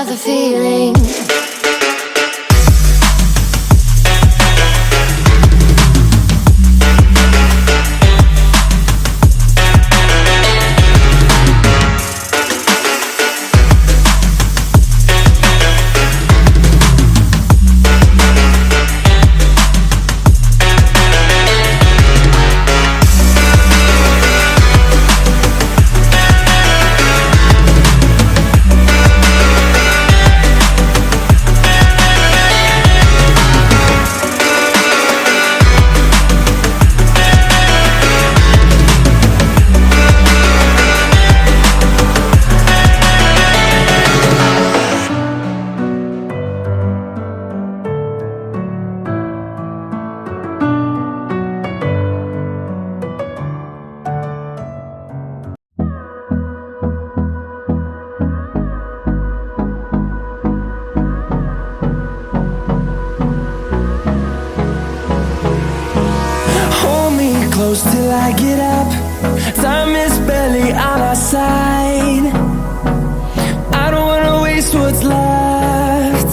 have the feeling. Till I get up, time is barely on our side. I don't wanna waste what's left.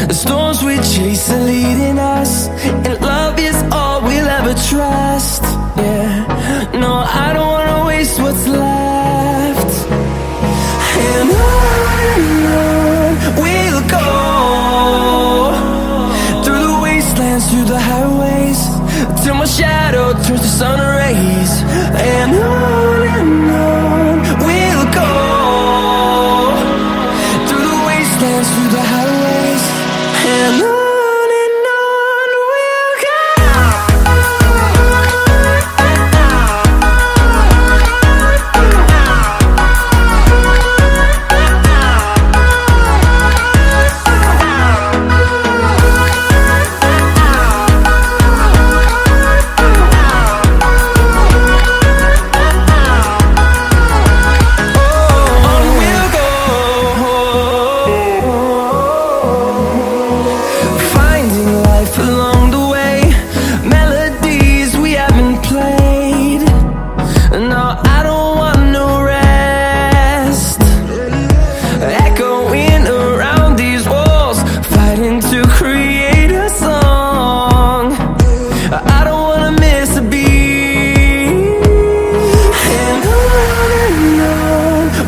The storms we chase are leading us, and love is all we'll ever trust. Yeah, no, I don't wanna waste what's left. And on we'll go, through the wastelands, through the highways, till my shadow turns to sun rays. And on we'll go, through the wastelands, through the highways, and on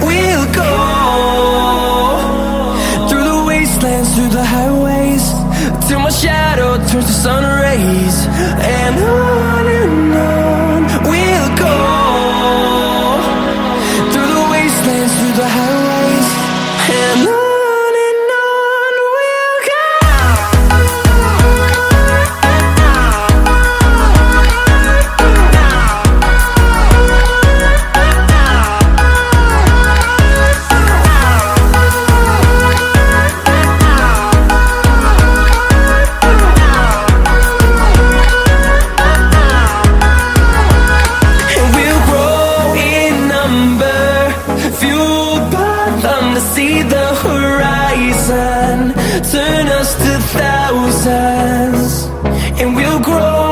we'll go. Through the highways, till my shadow turns to sun rays. And on we'll go, through the wastelands, through the highways, and on we'll go. See the horizon turn us to thousands, and we'll grow